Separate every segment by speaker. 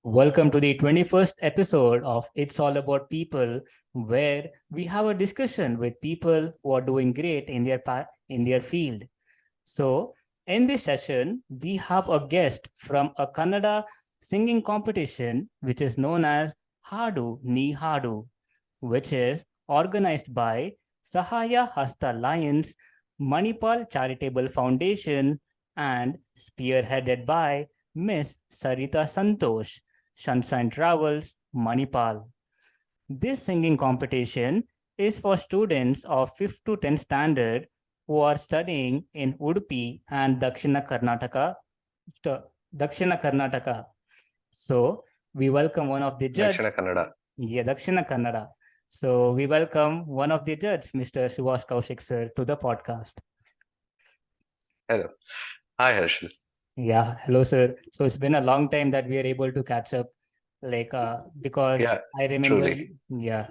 Speaker 1: Welcome to the 21st episode of It's All About People, where we have a discussion with people who are doing great in their field. So, in this session, we have a guest from a Kannada singing competition which is known as Haadu Ni Haadu, which is organized by Sahaya Hasta Lions, Manipal Charitable Foundation, and spearheaded by Miss Sarita Santosh, Sunshine Travels, Manipal. This singing competition is for students of 5th to 10th standard who are studying in Udupi and Dakshina Karnataka. So we welcome one of the judge.
Speaker 2: Dakshina Kannada.
Speaker 1: Yeah, Dakshina Kannada. So we welcome one of the judge, Mr. Suhas Kowshik sir, to the podcast.
Speaker 2: Hello. Hi, Herschelle.
Speaker 1: Yeah, hello sir. So it's been a long time that we are able to catch up, because
Speaker 2: Yeah,
Speaker 1: I remember,
Speaker 2: truly.
Speaker 1: yeah.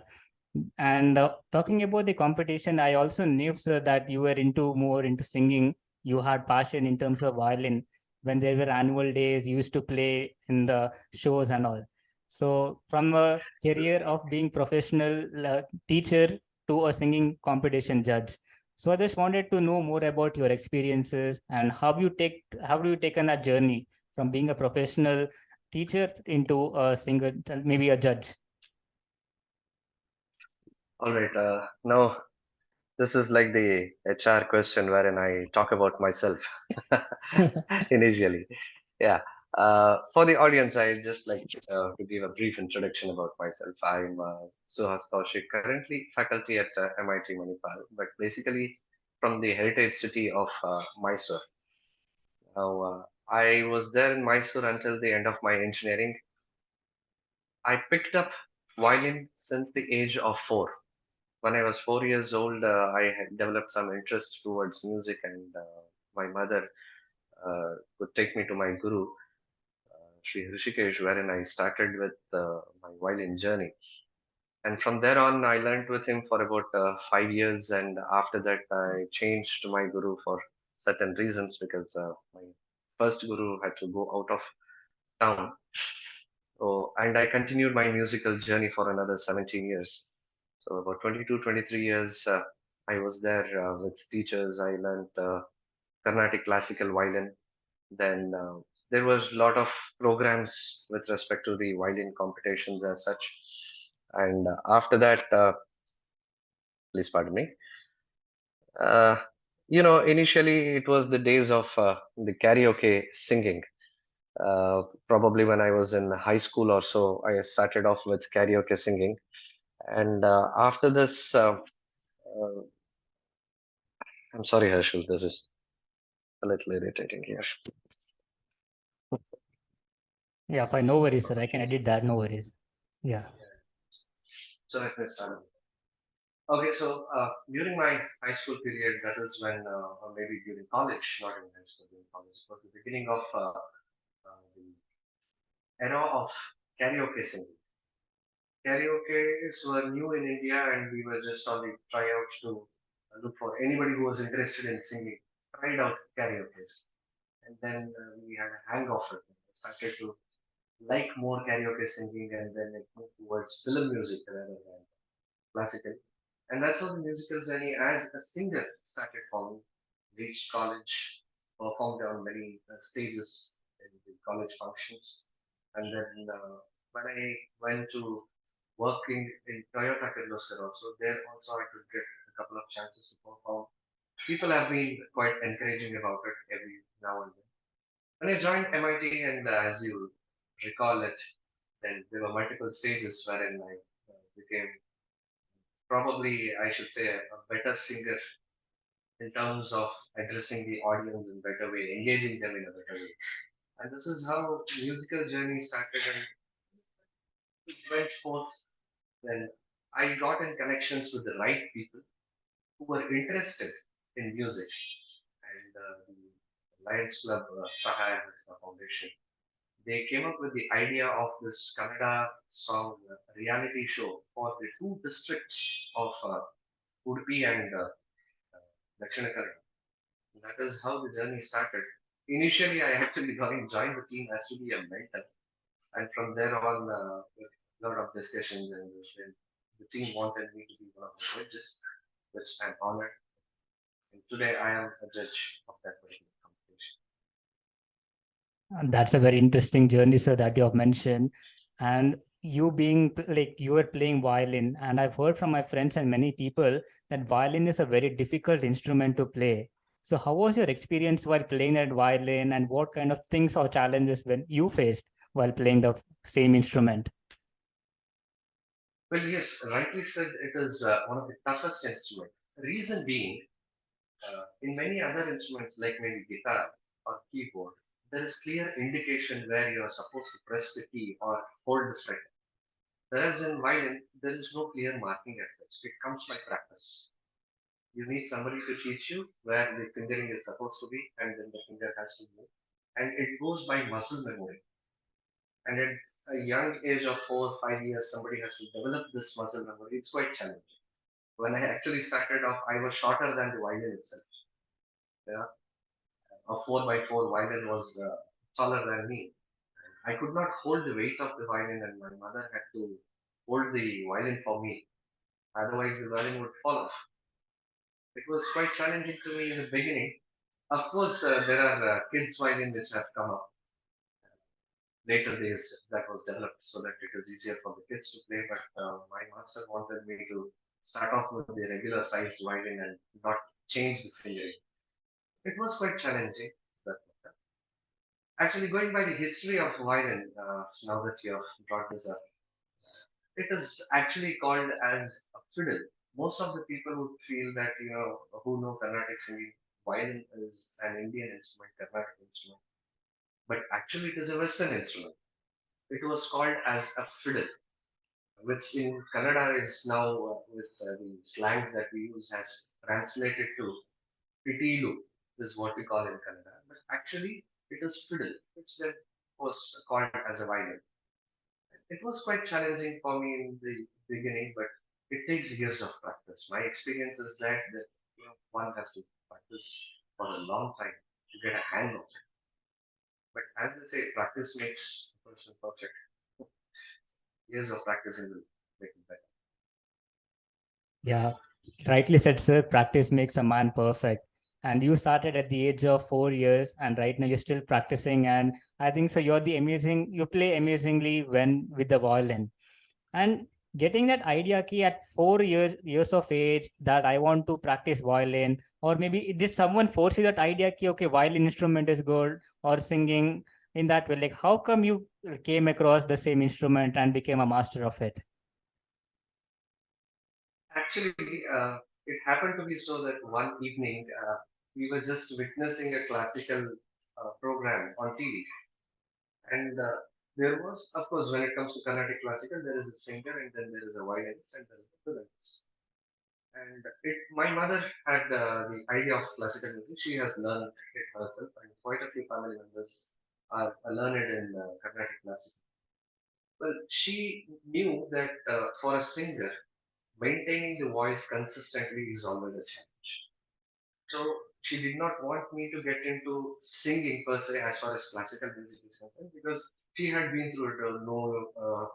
Speaker 1: And talking about the competition, I also knew, sir, that you were more into singing. You had passion in terms of violin. When there were annual days, you used to play in the shows and all. So from a career of being professional teacher to a singing competition judge. So I just wanted to know more about your experiences and how do you taken that journey from being a professional teacher into a singer, maybe a judge.
Speaker 2: All right. Now, this is like the HR question wherein I talk about myself initially. Yeah. For the audience, I just like to give a brief introduction about myself. I'm Suhas Kowshik, currently faculty at MIT Manipal, but basically from the heritage city of Mysore. Now, I was there in Mysore until the end of my engineering. I picked up violin since the age of 4. When I was 4 years old, I had developed some interest towards music, and my mother would take me to my guru, Sri Hrishikesh, wherein I started with my violin journey. And from there on, I learned with him for about 5 years. And after that, I changed to my guru for certain reasons because my first guru had to go out of town. So, and I continued my musical journey for another 17 years. So about 22, 23 years, I was there with teachers. I learned Carnatic classical violin. Then there was a lot of programs with respect to the violin competitions as such. And after that, please pardon me. Uh, initially it was the days of the karaoke singing. Probably when I was in high school or so, I started off with karaoke singing. And after this, I'm sorry, Herschel, this is a little irritating here.
Speaker 1: Yeah, fine. No worries, sir. I can
Speaker 2: Apologies.
Speaker 1: edit that. No worries. Yeah.
Speaker 2: So let me start. Okay, so during my high school period, that is when, or maybe during college, not in high school, during college, it was the beginning of the era of karaoke singing. Karaoke were new in India, and we were just on the tryouts to look for anybody who was interested in singing. Tried out karaoke, and then we had a hang of it. We started to like more karaoke singing, and then it moved towards film music rather than classical. And that's how the musical journey as a singer started for me. Reached college, performed on many stages in the college functions. And then when I went to working in Toyota Kirloskar also, there also I could get a couple of chances to perform. People have been quite encouraging about it every now and then. When I joined MIT, and as you recall it, then there were multiple stages wherein I became probably, I should say, a better singer in terms of addressing the audience in better way, engaging them in a better way. And this is how musical journey started, and it went forth. Then I got in connections with the right people who were interested in music, and the Lions Club Sahaya Foundation. They came up with the idea of this Kannada song reality show for the two districts of Udupi and Dakshina Kannada. That is how the journey started. Initially, I actually joined the team as to be a mentor, And from there on, a lot of discussions, and the team wanted me to be one of the judges, which I'm honored. And today I am a judge of that particular competition.
Speaker 1: And that's a very interesting journey, sir, that you have mentioned. And you being like you were playing violin, and I've heard from my friends and many people that violin is a very difficult instrument to play. So how was your experience while playing that violin, and what kind of things or challenges when you faced while playing the same instrument?
Speaker 2: Well, yes, rightly said, it is one of the toughest instruments. Reason being, in many other instruments like maybe guitar or keyboard, there is clear indication where you are supposed to press the key or hold the fret. Whereas in violin, there is no clear marking as such. It comes by practice. You need somebody to teach you where the fingering is supposed to be, and then the finger has to move. And it goes by muscle memory. And at a young age of 4 or 5 years, somebody has to develop this muscle memory. It's quite challenging. When I actually started off, I was shorter than the violin itself. Yeah, a 4 by 4 violin was taller than me. I could not hold the weight of the violin, and my mother had to hold the violin for me. Otherwise, the violin would fall off. It was quite challenging to me in the beginning. Of course, there are kids' violin which have come up later days that was developed so that it is easier for the kids to play. But my master wanted me to start off with the regular sized violin and not change the fingering. It was quite challenging. But actually, going by the history of violin, now that you have brought this up, it is actually called as a fiddle. Most of the people would feel that, who know Carnatic singing, violin is an Indian instrument, Carnatic instrument. But actually, it is a Western instrument. It was called as a fiddle, which in Kannada is now, with the slangs that we use, has translated to pitilu, is what we call in Kannada. But actually, it is fiddle, which then was called as a violin. It was quite challenging for me in the beginning, but it takes years of practice. My experience is that one has to practice for a long time to get a hang of it. But as they say, practice makes a person perfect. Years of practicing will make it better.
Speaker 1: Yeah, rightly said, sir. Practice makes a man perfect. And you started at the age of 4 years, and right now you're still practicing. And I think so. You play amazingly when with the violin. And getting that idea key at 4 years of age that I want to practice violin, or maybe did someone force you that idea key? Okay, violin instrument is good, or singing in that way. Like, how come you came across the same instrument and became a master of it?
Speaker 2: Actually, it happened to be so that one evening we were just witnessing a classical program on TV. And there was, of course, when it comes to Carnatic classical, there is a singer and then there is a violinist and there is a violinist. And my mother had the idea of classical music. She has learned it herself, and quite a few family members are learned in Carnatic classical. Well, she knew that for a singer, maintaining the voice consistently is always a challenge. So she did not want me to get into singing per se as far as classical music is concerned because she had been through it. No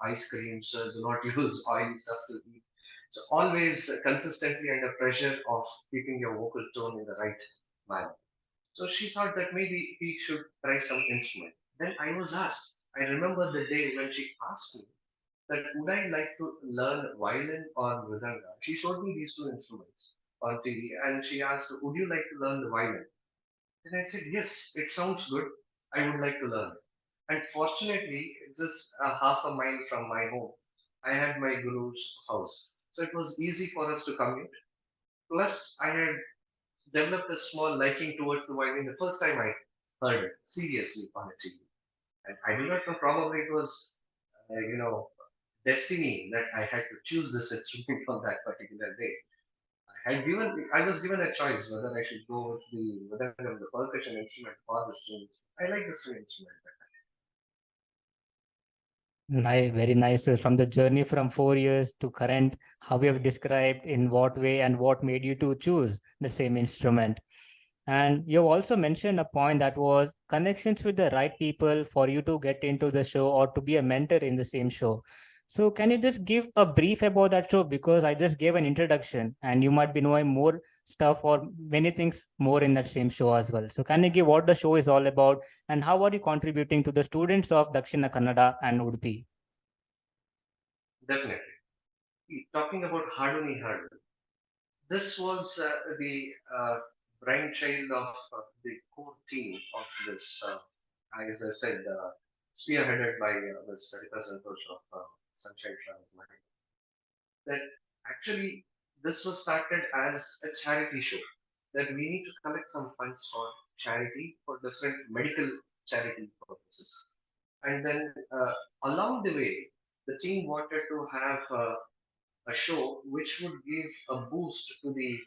Speaker 2: ice creams, do not use oily stuff to eat. So always consistently under pressure of keeping your vocal tone in the right manner. So she thought that maybe we should try some instrument. Then I was asked. I remember the day when she asked me that would I like to learn violin or mridanga. She showed me these two instruments on TV and she asked, would you like to learn the violin? And I said, yes, it sounds good. I would like to learn. And fortunately, just a half a mile from my home, I had my guru's house. So it was easy for us to commute. Plus, I had developed a small liking towards the violin the first time I heard it seriously on a TV. And I do not know, probably it was, destiny that I had to choose this instrument on that particular day. I was given a choice whether I should go with the percussion instrument or the string. I like the string instrument.
Speaker 1: Nice, very nice. From the journey from 4 years to current, how you have described in what way and what made you to choose the same instrument. And you also mentioned a point that was connections with the right people for you to get into the show or to be a mentor in the same show. So can you just give a brief about that show? Because I just gave an introduction and you might be knowing more stuff or many things more in that same show as well. So can you give what the show is all about and how are you contributing to the students of Dakshina Kannada and Udupi?
Speaker 2: Definitely. Talking about Haadu Ni Haadu, this was the brainchild of the core team of this, as I said, spearheaded by Mr. Santosh of Sunshine Travel Mind. That actually this was started as a charity show. That we need to collect some funds for charity for different medical charity purposes. And then along the way, the team wanted to have a show which would give a boost to the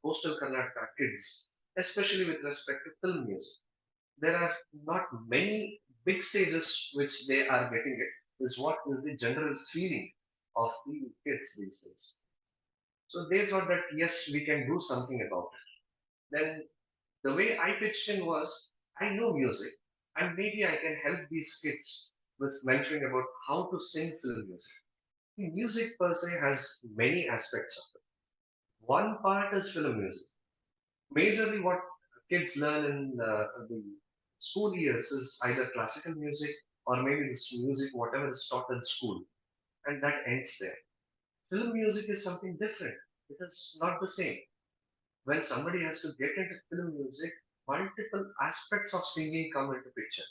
Speaker 2: coastal Karnataka kids, especially with respect to film music. There are not many big stages which they are getting it. Is what is the general feeling of the kids these days. So they thought that yes, we can do something about it. Then the way I pitched in was, I know music, and maybe I can help these kids with mentoring about how to sing film music. Music per se has many aspects of it. One part is film music. Majorly, what kids learn in the school years is either classical music or maybe this music, whatever is taught in school, and that ends there. Film music is something different. It is not the same. When somebody has to get into film music, multiple aspects of singing come into picture.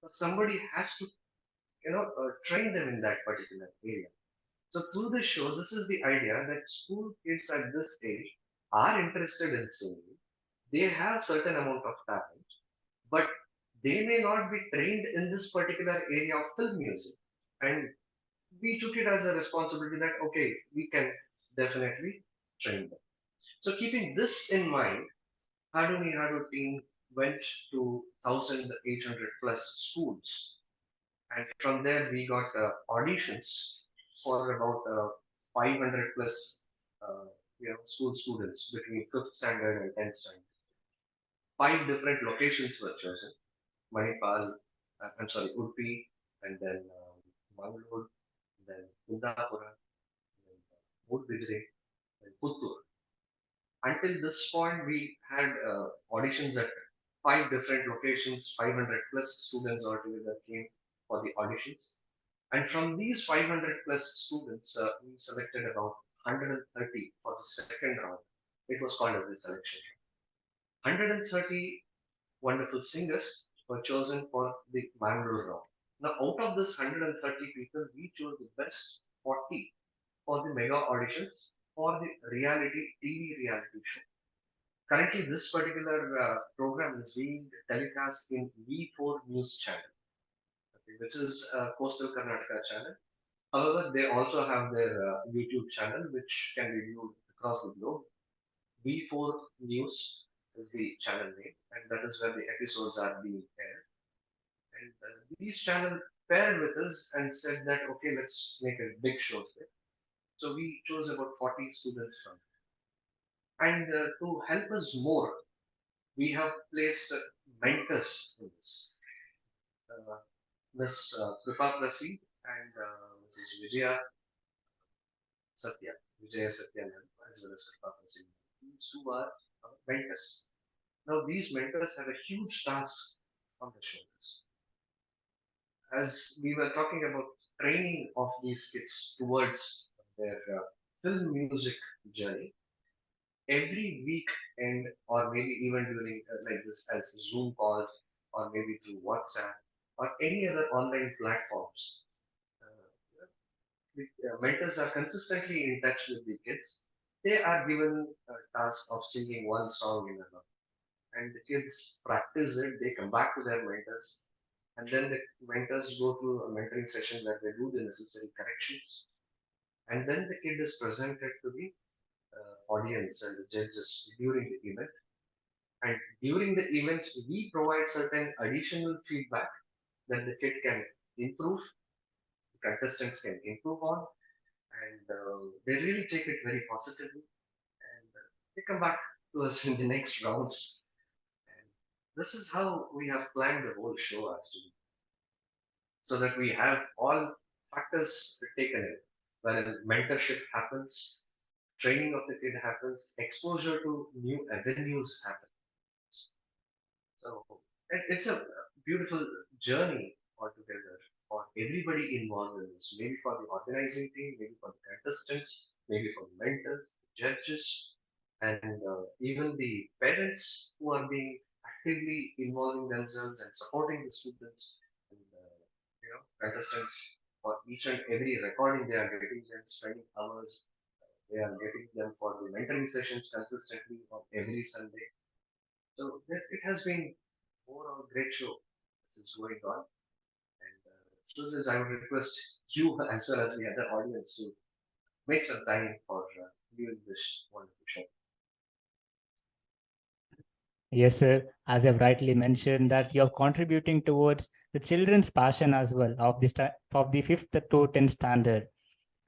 Speaker 2: So somebody has to, train them in that particular area. So through this show, this is the idea that school kids at this age are interested in singing. They have certain amount of talent, but they may not be trained in this particular area of film music. And we took it as a responsibility that okay, we can definitely train them. So keeping this in mind, Haadu Ni Haadu team went to 1,800 plus schools, and from there we got auditions for about 500 plus school students between 5th standard and 10th standard. 5 different locations were chosen: Manipal, I'm sorry, Udupi, and then Mangalore, then Kundapura, then Mudbidre, and Puttur. Until this point, we had auditions at 5 different locations, 500 plus students altogether came for the auditions. And from these 500 plus students, we selected about 130 for the second round. It was called as the selection. 130 wonderful singers were chosen for the Bangalore round. Now, out of this 130 people, we chose the best 40 for the mega auditions for the TV reality show. Currently, this particular program is being telecast in V4 News channel, okay, which is a coastal Karnataka channel. However, they also have their YouTube channel, which can be viewed across the globe. V4 News is the channel name, and that is where the episodes are being aired. And these channel paired with us and said that, okay, let's make a big show here. So we chose about 40 students from. And to help us more, we have placed mentors in this. Uh, Ms. Kripa Prasi and Mrs. Satya, Vijaya Satyanand, as well as Kripa Prasi. These two are mentors. Now, these mentors have a huge task on their shoulders. As we were talking about training of these kids towards their film music journey, every week and or maybe even during like this as Zoom calls or maybe through WhatsApp or any other online platforms, uh, the mentors are consistently in touch with the kids. They are given a task of singing one song in a row, and the kids practice it. They come back to their mentors, and then the mentors go through a mentoring session where they do the necessary corrections, and then the kid is presented to the audience and the judges during the event. And during the event, we provide certain additional feedback that the kid can improve, the contestants can improve on, and they really take it very positively, and they come back to us in the next rounds. And this is how we have planned the whole show as to be, so that we have all factors taken in. Wherein mentorship happens, training of the kid happens, exposure to new avenues happens. So it's a beautiful journey altogether for everybody involved in this. Maybe for the organizing team, maybe for the contestants, maybe for the mentors, judges, and even the parents who are being actively involving themselves and supporting the students and contestants for each and every recording they are getting them, spending hours. They are getting them for the mentoring sessions consistently on every Sunday. So it has been overall great show this is going on. And through this, I would request you as well as the other audience to make some time for viewing this wonderful show.
Speaker 1: Yes, sir. As I've rightly mentioned, that you're contributing towards the children's passion as well of the fifth to 10th standard.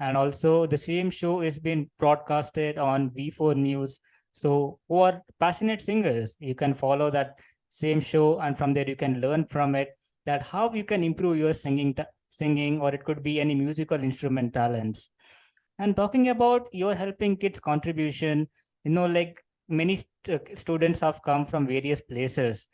Speaker 1: And also, the same show is being broadcasted on V4 News. So, who are passionate singers, you can follow that same show, and from there you can learn from it that how you can improve your singing, or it could be any musical instrument talents. And talking about your helping kids contribution, like many students have come from various places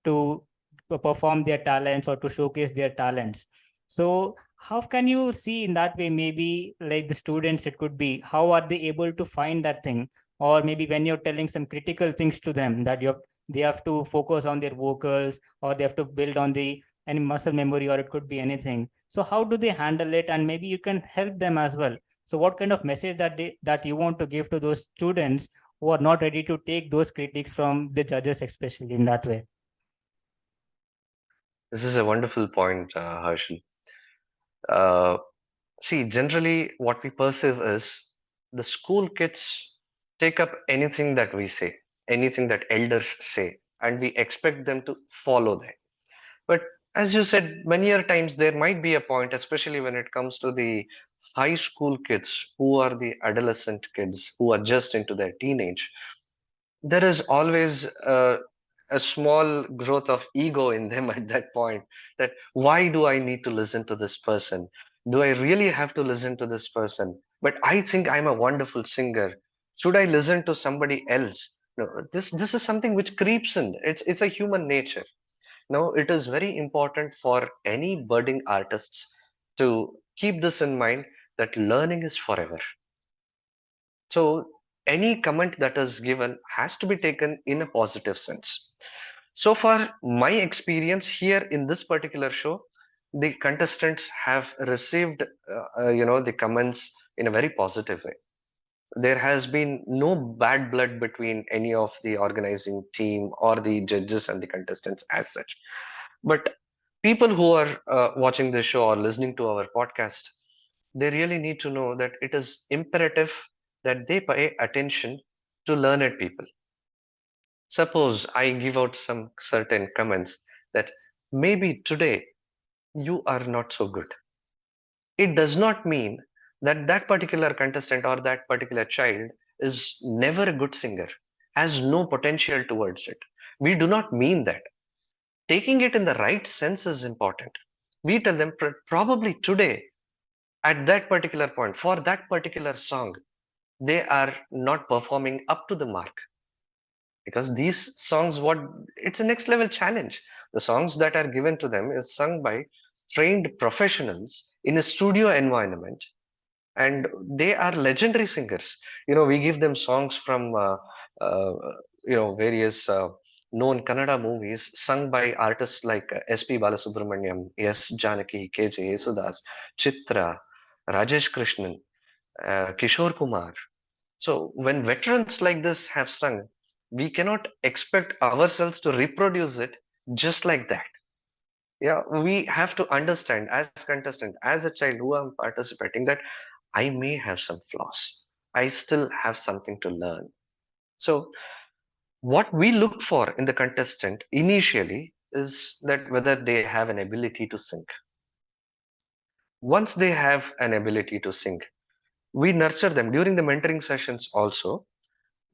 Speaker 1: to perform their talents or to showcase their talents. So how can you see in that way, maybe like the students, it could be, how are they able to find that thing? Or maybe when you're telling some critical things to them that they have to focus on their vocals, or they have to build on the any muscle memory, or it could be anything. So how do they handle it? And maybe you can help them as well. So what kind of message that you want to give to those students who are not ready to take those critiques from the judges, especially in that way?
Speaker 3: This is a wonderful point, Herschel. Uh, See, generally, what we perceive is the school kids take up anything that we say, anything that elders say, and we expect them to follow that. But as you said, many other times there might be a point, especially when it comes to the high school kids who are the adolescent kids who are just into their teenage. There is always a small growth of ego in them at that point, that why do I need to listen to this person? Do I really have to listen to this person? But I think I'm a wonderful singer. Should I listen to somebody else? No, this is something which creeps in. It's a human nature. Now, it is very important for any budding artists to keep this in mind, that learning is forever. So, any comment that is given has to be taken in a positive sense. So far, my experience here in this particular show, the contestants have received, the comments in a very positive way. There has been no bad blood between any of the organizing team or the judges and the contestants as such. But people who are watching this show or listening to our podcast, they really need to know that it is imperative that they pay attention to learned people. Suppose I give out some certain comments that maybe today you are not so good. It does not mean that that particular contestant or that particular child is never a good singer, has no potential towards it. We do not mean that. Taking it in the right sense is important. We tell them probably today, at that particular point, for that particular song, they are not performing up to the mark, because these songs, what, it's a next level challenge. The songs that are given to them is sung by trained professionals in a studio environment, and they are legendary singers. We give them songs from uh, various known Kannada movies, sung by artists like SP Balasubramaniam, S Janaki, KJ Yesudas, Chitra, Rajesh Krishnan, Kishore Kumar. So when veterans like this have sung, we cannot expect ourselves to reproduce it just like that. Yeah, we have to understand as contestant, as a child who am participating, that I may have some flaws. I still have something to learn. So what we look for in the contestant initially is that whether they have an ability to sing. Once they have an ability to sing, we nurture them during the mentoring sessions also.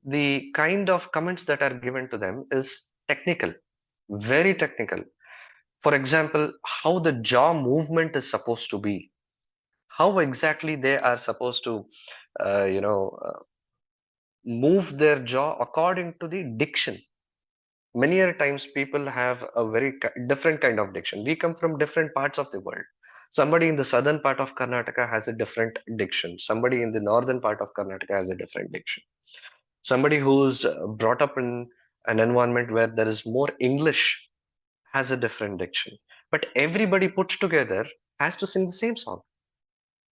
Speaker 3: the kind of comments that are given to them is technical, very technical. For example, how the jaw movement is supposed to be, how exactly they are supposed to, uh, you know, uh, move their jaw according to the diction. Many a times people have a very different kind of diction. We come from different parts of the world. Somebody in the southern part of Karnataka has a different diction. Somebody in the northern part of Karnataka has a different diction. Somebody who's brought up in an environment where there is more English has a different diction. But everybody put together has to sing the same song.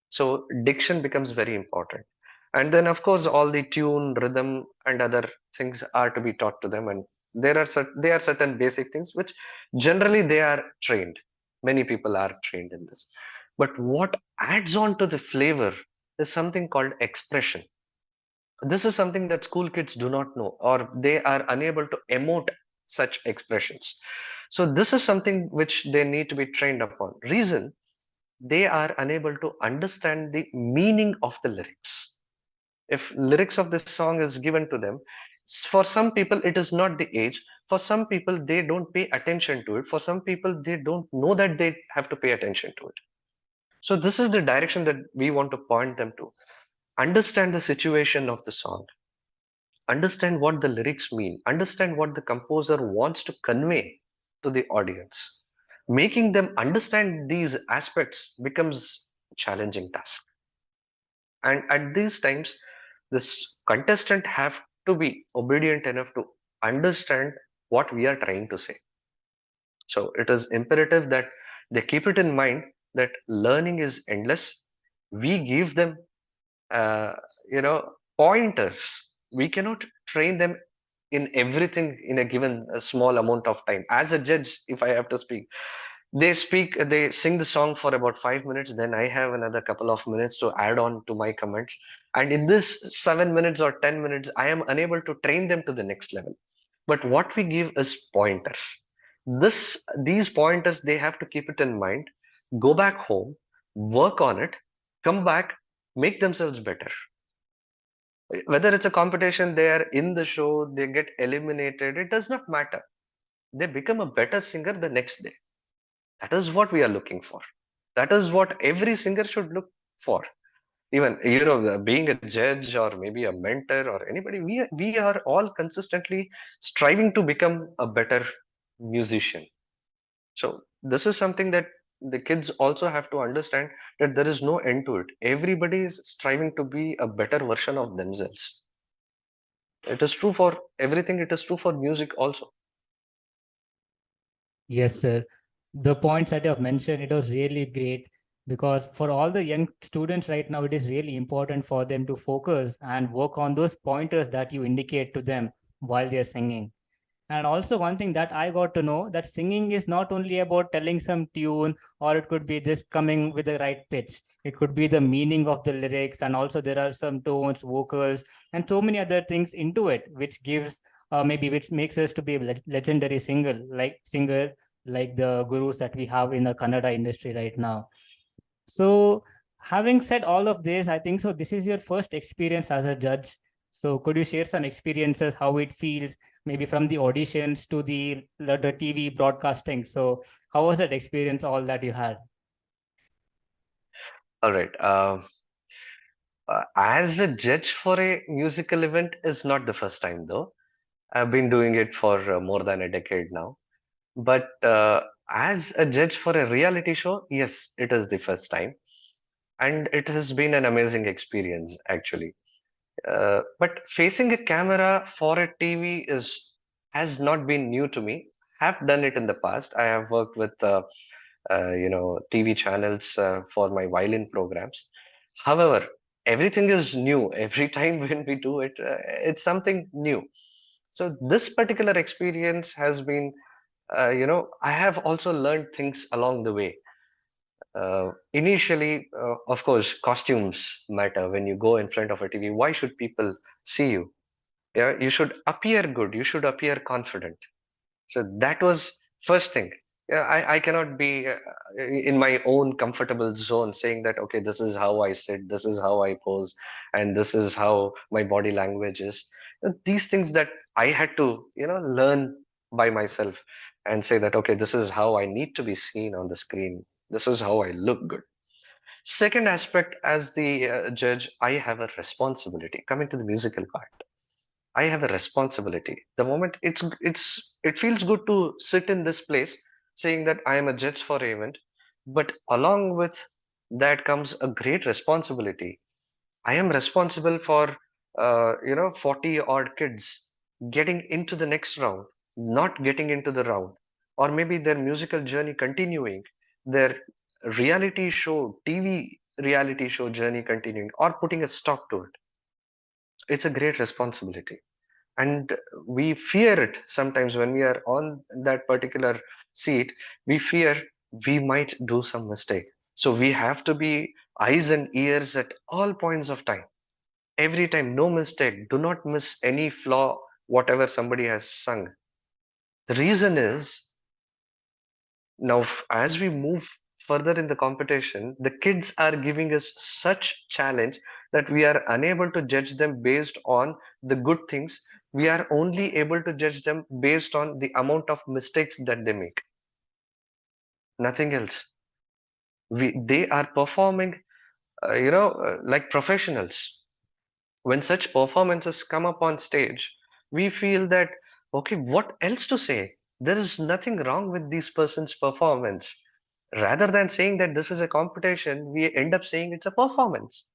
Speaker 3: So diction becomes very important. And then, of course, all the tune, rhythm, and other things are to be taught to them. And there are certain basic things which generally they are trained. Many people are trained in this. But what adds on to the flavor is something called expression. This is something that school kids do not know, or they are unable to emote such expressions. So this is something which they need to be trained upon. Reason, they are unable to understand the meaning of the lyrics. If lyrics of this song is given to them, for some people it is not the age. For some people they don't pay attention to it. For some people they don't know that they have to pay attention to it. So this is the direction that we want to point them to. Understand the situation of the song, understand what the lyrics mean, understand what the composer wants to convey to the audience. Making them understand these aspects becomes a challenging task. And at these times, this contestant have to be obedient enough to understand what we are trying to say. So it is imperative that they keep it in mind that learning is endless. We give them uh, pointers. We cannot train them in everything in a given small amount of time. As a judge, if I have to speak, they sing the song for about 5 minutes, then I have another couple of minutes to add on to my comments, and in this 7 minutes or 10 minutes I am unable to train them to the next level. But what we give is pointers. These pointers, they have to keep it in mind, go back home, work on it, come back, make themselves better. Whether it's a competition, they are in the show, they get eliminated, it does not matter. They become a better singer the next day. That is what we are looking for. That is what every singer should look for. Even, being a judge or maybe a mentor or anybody, we are all consistently striving to become a better musician. So this is something that the kids also have to understand, that there is no end to it. Everybody is striving to be a better version of themselves. It is true for everything. It is true for music also.
Speaker 1: Yes, sir. The points that you have mentioned, it was really great, because for all the young students right now, it is really important for them to focus and work on those pointers that you indicate to them while they're singing. And also one thing that I got to know, that singing is not only about telling some tune, or it could be just coming with the right pitch. It could be the meaning of the lyrics, and also there are some tones, vocals, and so many other things into it, which gives maybe which makes us to be a legendary singer like the gurus that we have in the Kannada industry right now. So having said all of this, I think so this is your first experience as a judge. So could you share some experiences, how it feels, maybe from the auditions to the TV broadcasting? So how was that experience, all that you had?
Speaker 3: All right. As a judge for a musical event is not the first time, though. I've been doing it for more than a decade now. But as a judge for a reality show, yes, it is the first time. And it has been an amazing experience, actually. But facing a camera for a TV has not been new to me. Have done it in the past. I have worked with TV channels for my violin programs. However, everything is new. Every time when we do it, it's something new. So this particular experience has been, I have also learned things along the way. Initially, of course, costumes matter when you go in front of a TV. Why should people see you? Yeah, you should appear good. You should appear confident. So that was first thing. Yeah, I cannot be in my own comfortable zone saying that, okay, this is how I sit, this is how I pose, and this is how my body language is. These things that I had to, learn by myself and say that, okay, this is how I need to be seen on the screen. This is how I look good. Second aspect, as the judge, I have a responsibility. Coming to the musical part, I have a responsibility. The moment it feels good to sit in this place saying that I am a judge for an event, but along with that comes a great responsibility. I am responsible for 40 odd kids getting into the next round, not getting into the round, or maybe their musical journey continuing, their reality show, TV reality show journey continuing, or putting a stop to it. It's a great responsibility, and we fear it sometimes when we are on that particular seat. We fear we might do some mistake, so we have to be eyes and ears at all points of time, every time, no mistake, do not miss any flaw, whatever somebody has sung. The reason is, now as we move further in the competition, the kids are giving us such challenge that we are unable to judge them based on the good things. We are only able to judge them based on the amount of mistakes that they make, nothing else. They are performing like professionals. When such performances come up on stage, we feel that, okay, what else to say? There is nothing wrong with this person's performance. Rather than saying that this is a competition, we end up saying it's a performance.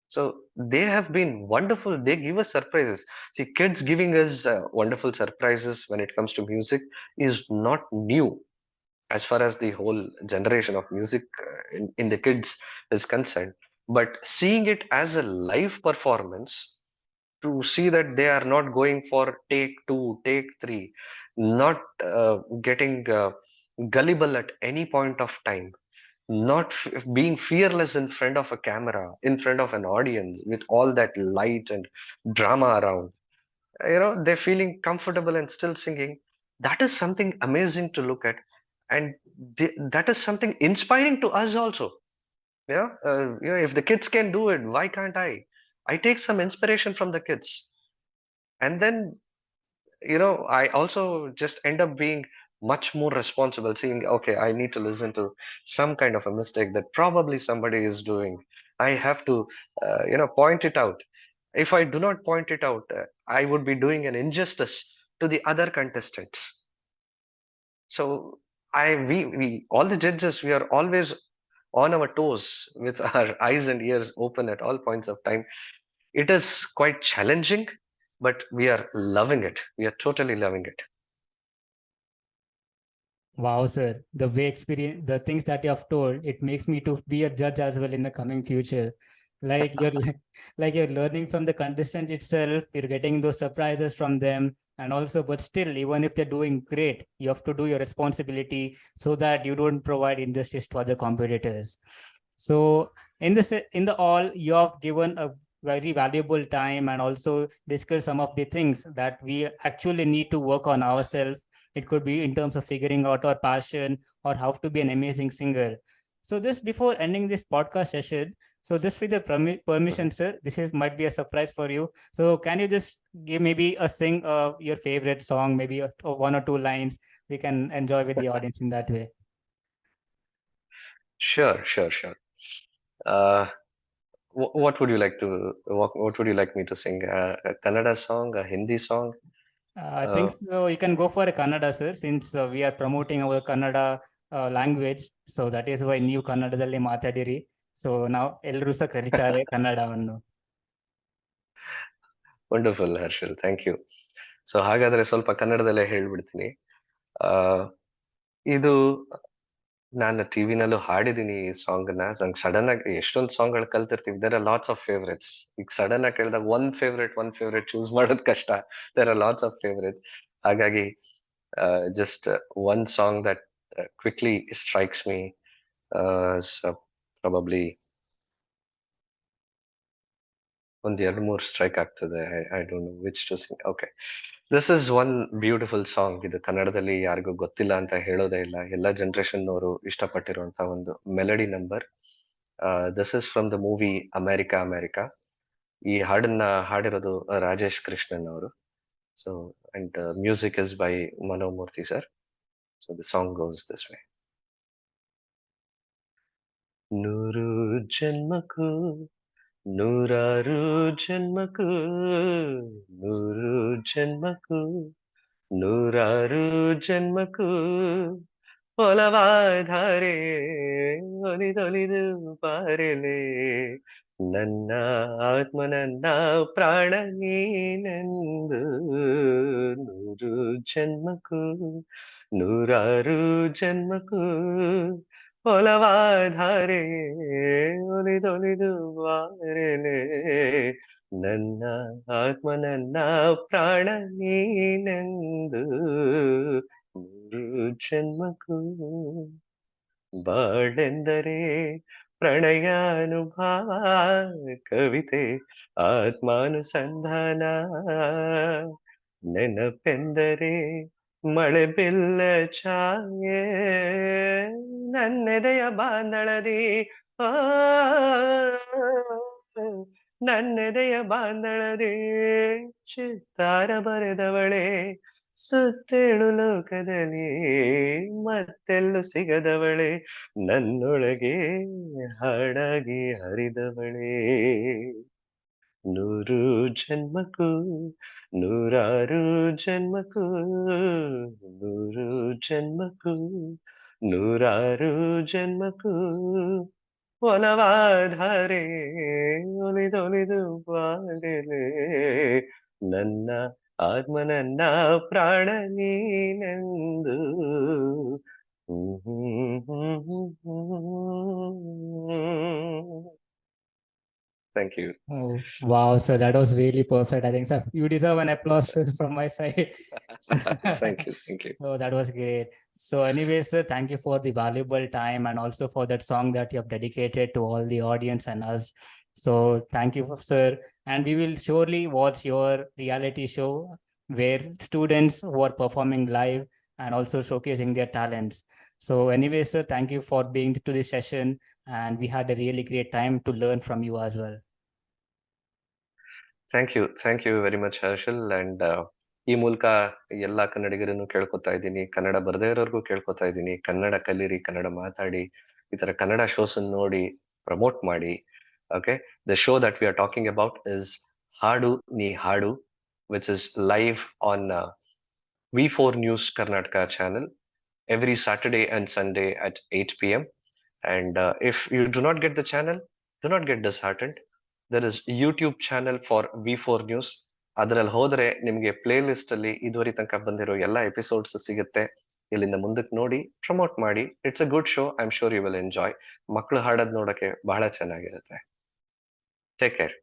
Speaker 3: So they have been wonderful. They give us surprises. See, kids giving us wonderful surprises when it comes to music is not new as far as the whole generation of music in the kids is concerned. But seeing it as a live performance, to see that they are not going for take two, take three, not getting gullible at any point of time, not being fearless in front of a camera, in front of an audience with all that light and drama around. They're feeling comfortable and still singing. That is something amazing to look at. And that is something inspiring to us also. If the kids can do it, why can't I? I take some inspiration from the kids, and then I also just end up being much more responsible, seeing, okay, I need to listen to some kind of a mistake that probably somebody is doing. I have to point it out. If I do not point it out, I would be doing an injustice to the other contestants. So we all the judges, we are always on our toes with our eyes and ears open at all points of time. It is quite challenging, but we are loving it. We are totally loving it.
Speaker 1: Wow, sir. The way experience, the things that you have told, it makes me to be a judge as well in the coming future. Like you're like you're learning from the contestant itself, you're getting those surprises from them, and also, but still, even if they're doing great, you have to do your responsibility so that you don't provide injustice to other competitors. So in the all, you have given a very valuable time and also discuss some of the things that we actually need to work on ourselves. It could be in terms of figuring out our passion or how to be an amazing singer. So just before ending this podcast session, so just with the permission, sir, this is might be a surprise for you. So can you just give maybe a sing your favorite song, maybe one or two lines we can enjoy with the audience in that way?
Speaker 3: Sure, sure, sure. Uh, what would you like to? What would you like me to sing? A Kannada song, a Hindi song?
Speaker 1: I
Speaker 3: Uh,
Speaker 1: think so. You can go for a Kannada, sir, since we are promoting our Kannada language. So that is why ನೀವು ಕನ್ನಡದಲ್ಲಿ ಮಾತಾಡಿರಿ. So now ಎಲ್ಲರೂ ಸಹ ಕಲಿತಾರೆ ಕನ್ನಡವನ್ನು.
Speaker 3: Wonderful Harshal, thank you. So ಹಾಗಾದ್ರೆ ಸ್ವಲ್ಪ ಕನ್ನಡದಲ್ಲೇ ಹೇಳ್ಬಿಡ್ತೀನಿ. ಆ, ಇದು ನಾನು ಟಿವಿನಲ್ಲೂ ಹಾಡಿದೀನಿ ಈ ಸಾಂಗ್ ನ. ಸಡನ್ ಆಗಿ ಎಷ್ಟೊಂದು ಸಾಂಗ್ ಗಳು ಕಲ್ತಿರ್ತೀವಿ, there are lots of favourites. ಈಗ ಸಡನ್ ಆಗಿ ಕೇಳಿದಾಗ ಒಂದ್ ಫೇವ್ರೆಟ್ ಚೂಸ್ ಮಾಡೋದು ಕಷ್ಟ. There are lots of favourites. ಹಾಗಾಗಿ just one song that quickly strikes me, probably ಒಂದ್ ಎರಡ್ ಮೂರ್ ಸ್ಟ್ರೈಕ್ ಆಗ್ತದೆ. I don't know which to sing. Okay, this is one beautiful song. ಇದು ಕನ್ನಡದಲ್ಲಿ ಯಾರಿಗೂ ಗೊತ್ತಿಲ್ಲ ಅಂತ ಹೇಳೋದೇ ಇಲ್ಲ. ಎಲ್ಲ ಜನರೇಷನ್ ಅವರು ಇಷ್ಟಪಟ್ಟಿರುವಂತಹ ಒಂದು melody number. This is from the movie America America. ಈ ಹಾಡನ್ನ ಹಾಡಿರೋದು ರಾಜೇಶ್ ಕೃಷ್ಣನ್ ಅವರು. So and music is by Mano Murthy sir. So the song goes this way. ನೂರು ಜನ್ಮಕ್ಕೂ ನೂರಾರು ಜನ್ಮಕ್ಕೂ, ನೂರು ಜನ್ಮಕ್ಕೂ ನೂರಾರು ಜನ್ಮಕ್ಕೂ ಒಲವಾಧಾರೆ ಒಲಿದೊಲಿದು ಬಾರೆಲೆ, ನನ್ನ ಆತ್ಮ ನನ್ನ ಪ್ರಾಣ ನೀನೆಂದು. ನೂರು ಜನ್ಮಕ್ಕೂ ನೂರಾರು ಜನ್ಮಕ್ಕೂ ಒಲವಾಧಾರೆ ಒಲಿದೊಲಿದು ಬಾರೆಲೆ, ನನ್ನ ಆತ್ಮ ನನ್ನ ಪ್ರಾಣ ನೀನೆಂದು. ನೂರು ಜನ್ಮಕ್ಕೂ ಬಾಳೆಂದರೆ ಪ್ರಣಯಾನುಭಾವ, ಕವಿತೆ ಆತ್ಮಾನುಸಂಧಾನ, ನೆನಪೆಂದರೆ ಮಳೆ ಬಿಲ್ಲ ಛಾಯೆ, ನನ್ನೆದೆಯ ಬಾಂದಳದಿ ಆ ನನ್ನೆದೆಯ ಬಾಂದಳದಿ ಚಿತ್ತಾರ ಬರೆದವಳೆ, ಸುತ್ತೇಳು ಲೋಕದಲ್ಲಿ ಮತ್ತೆಲ್ಲೂ ಸಿಗದವಳೆ, ನನ್ನೊಳಗೆ ಹಾಡಾಗಿ ಹರಿದವಳೆ. ನೂರು ಜನ್ಮಕ್ಕೂ ನೂರಾರು ಜನ್ಮಕ್ಕೂ, ನೂರು ಜನ್ಮಕ್ಕೂ ನೂರಾರು ಜನ್ಮಕ್ಕೂ ಒಲವಾಧಾರೆ ಒಲಿದೊಲಿದು ಬಾರೆಲೆ, ನನ್ನ ಆತ್ಮ ನನ್ನ ಪ್ರಾಣ ನೀನೆಂದು. Thank you.
Speaker 1: Oh, wow, sir, that was really perfect. I think, sir, you deserve an applause from my side.
Speaker 3: Thank you, thank you.
Speaker 1: So that was great. So anyway, sir, thank you for the valuable time and also for that song that you have dedicated to all the audience and us. So thank you, sir. And we will surely watch your reality show where students who are performing live and also showcasing their talents. So anyway, sir, thank you for being to this session. And we had a really great time to learn from you as well.
Speaker 3: Thank you very much Harshal. And ಈ ಮೂಲಕ ಎಲ್ಲಾ ಕನ್ನಡಿಗರನ್ನು ಕೇಳ್ಕೊತಾ ಇದ್ದೀನಿ, ಕನ್ನಡ ಬರದೇ ಇರೋರ್ಗೂ ಕೇಳ್ಕೊತಾ ಇದ್ದೀನಿ, ಕನ್ನಡ ಕಲೀರಿ, ಕನ್ನಡ ಮಾತಾಡಿ, ಈ ತರ ಕನ್ನಡ ಶೋಸ್ ನೋಡಿ ಪ್ರಮೋಟ್ ಮಾಡಿ. Okay, the show that we are talking about is ಹಾಡು ನೀ ಹಾಡು, which is live on V4 News Karnataka channel every Saturday and Sunday at 8 p.m. And if you do not get the channel, do not get disheartened. There is YouTube channel for V4 News. ಅದರಲ್ಲಿ ಹೋದ್ರೆ ನಿಮಗೆ play list ಅಲ್ಲಿ ಇದುವರೆ ತನಕ ಬಂದಿರೋ ಎಲ್ಲ episodes ಸಿಗುತ್ತೆ. ಇಲ್ಲಿಂದ ಮುಂದಕ್ಕೆ ನೋಡಿ, ಪ್ರಮೋಟ್ ಮಾಡಿ. It's a good show. I am sure you will enjoy. ಮಕ್ಕಳು ಹಾಡೋದ್ ನೋಡಕ್ಕೆ ಬಹಳ ಚೆನ್ನಾಗಿರುತ್ತೆ. Take care.